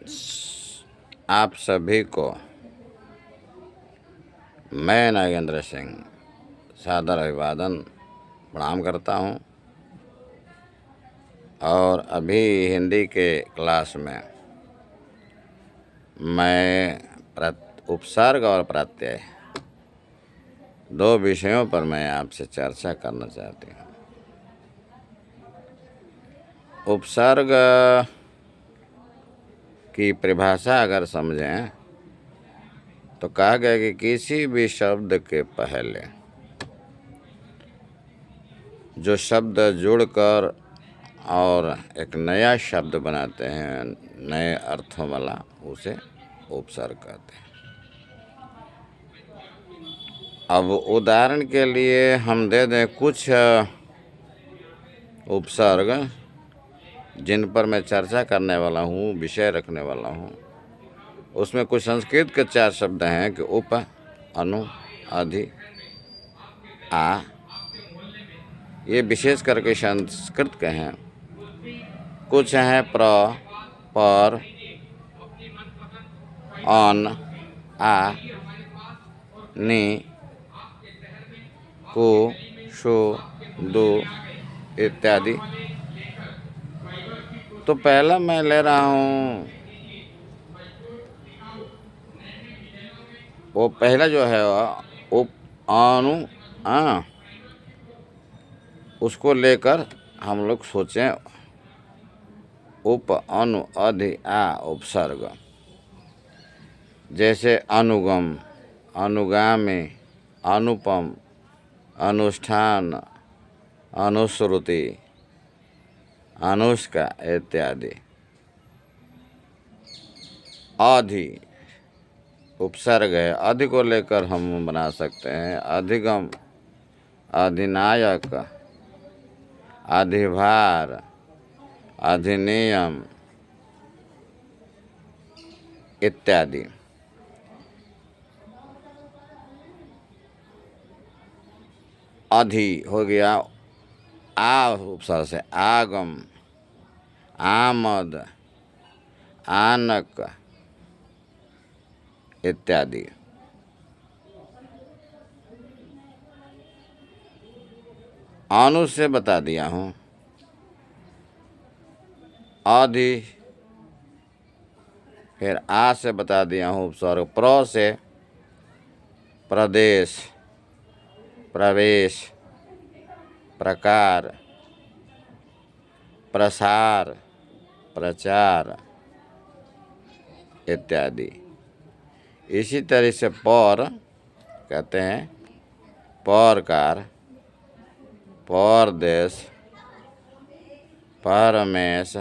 आप सभी को मैं नागेंद्र सिंह सादर अभिवादन प्रणाम करता हूँ। और अभी हिंदी के क्लास में मैं उपसर्ग और प्रत्यय दो विषयों पर मैं आपसे चर्चा करना चाहती हूँ। उपसर्ग की परिभाषा अगर समझें तो कहा गया कि किसी भी शब्द के पहले जो शब्द जुड़कर और एक नया शब्द बनाते हैं, नए अर्थों वाला, उसे उपसर्ग कहते हैं। अब उदाहरण के लिए हम दे दें कुछ उपसर्ग जिन पर मैं चर्चा करने वाला हूँ, विषय रखने वाला हूँ। उसमें कुछ संस्कृत के 4 शब्द हैं कि उप, अनु, अधि, आ। ये विशेष करके संस्कृत के हैं। कुछ हैं प्र, पर, अन, आ, नि, को, शो, दो इत्यादि। तो पहला मैं ले रहा हूँ, वो पहला जो है उप, अनु, आ, उसको लेकर हम लोग सोचें उप, अनु, अधि, आ उपसर्ग। जैसे अनुगम, अनुगामी, अनुपम, अनुष्ठान, अनुश्रुति, अनुष्का इत्यादि। अधि उपसर्ग है। अधि को लेकर हम बना सकते हैं अधिगम, अधिनायक, अधिभार, अधिनियम इत्यादि। अधि हो गया आ उपसर्ग से आगम, आमद, आनक इत्यादि। अनु से बता दिया हूँ। अधि, फिर आ से बता दिया हूँ उपसर्ग। प्र से प्रदेश, प्रवेश, प्रकार, प्रसार, प्रचार इत्यादि। इसी तरह से पर कहते हैं परकार, परदेश, परमेश,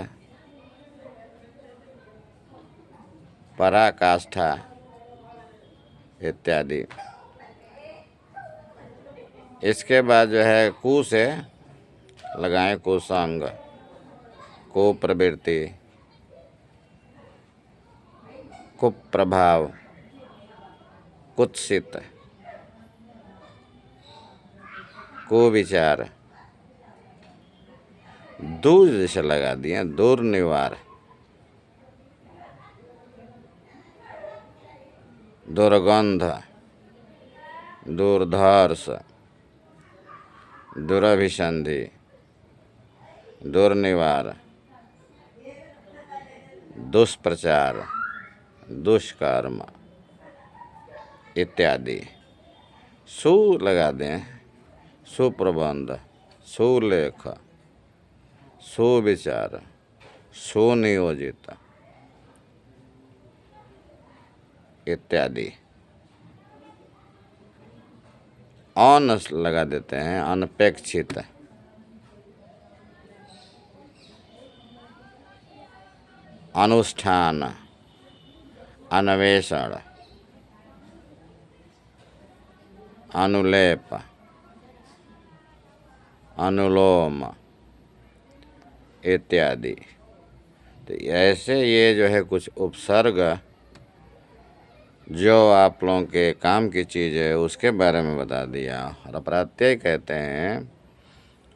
पराकाष्ठा इत्यादि। इसके बाद जो है कु से लगाएं कुसंग, कुप्रवृत्ति, कुप्रभाव, कुत्सित, कुविचार। दूर जैसे लगा दिए दुर्निवार, दुर्गंध, दुर्धर्ष, दुरभिसंधि, दुर्निवार, दुष्प्रचार, दुष्कर्म इत्यादि। सु लगा दें सुप्रबंध, सुलेख, सुविचार, सुनियोजित इत्यादि। अन लगा देते हैं अनपेक्षित, अनुष्ठान, अन्वेषण, अनुलेप, अनुलोम इत्यादि। तो ऐसे ये जो है कुछ उपसर्ग जो आप लोगों के काम की चीज़ है उसके बारे में बता दिया। और प्रत्यय कहते हैं,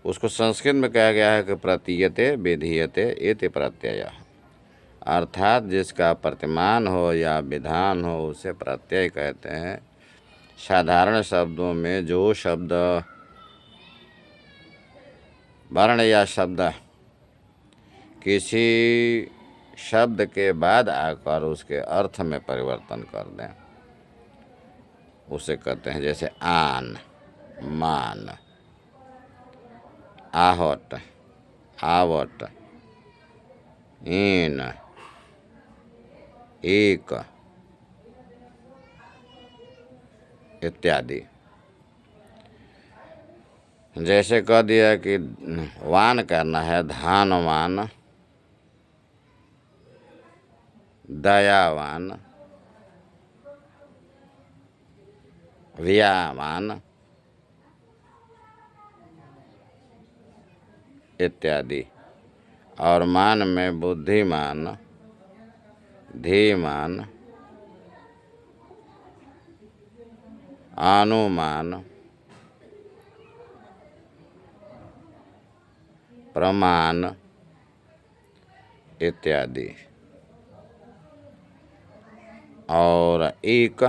उसको संस्कृत में कहा गया है कि प्रतीयते विधीयते इति प्रत्यय। अर्थात जिसका प्रतिमान हो या विधान हो उसे प्रत्यय कहते हैं। साधारण शब्दों में जो शब्द वर्ण या शब्द किसी शब्द के बाद आकर उसके अर्थ में परिवर्तन कर दें उसे कहते हैं। जैसे आन, मान, आहट, आवट, ईन, एक इत्यादि। जैसे कह दिया कि वान करना है, धानवान, दयावान, व्यावान इत्यादि। और मान में बुद्धिमान, धीमान, अनुमान, प्रमाण इत्यादि। और एक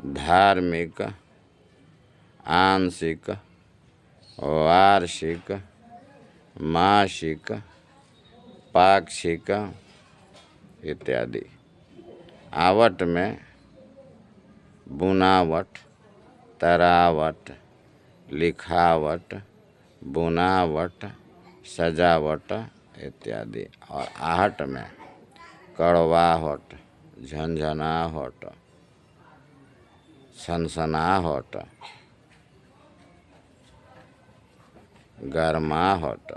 धार्मिक, आंशिक, वार्षिक, मासिक, पाक्षिक इत्यादि। आवट में बुनावट, तरावट, लिखावट, बुनावट, सजावट इत्यादि। और आहट में कड़वाहट, झंझनाहट, सनसनाहट, गर्माहट।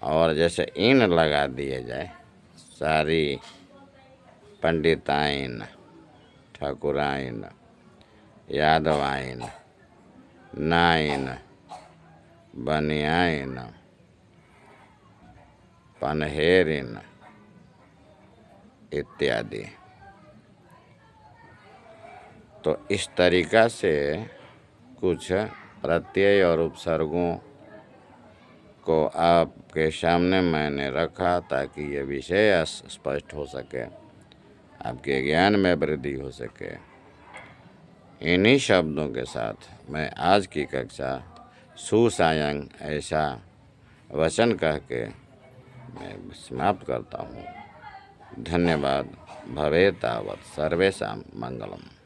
और जैसे इन लगा दिए जाए, सारी पंडिताइन, ठाकुराइन, यादवाइन, नाइन, बनियाइन, पनहेरिन इत्यादि। तो इस तरीका से कुछ प्रत्यय और उपसर्गों को आपके सामने मैंने रखा ताकि ये विषय स्पष्ट हो सके, आपके ज्ञान में वृद्धि हो सके। इन्हीं शब्दों के साथ मैं आज की कक्षा सुसायं ऐसा वचन कह के मैं समाप्त करता हूँ। धन्यवाद। भवेत् तावत् सर्वेषां मंगलम्।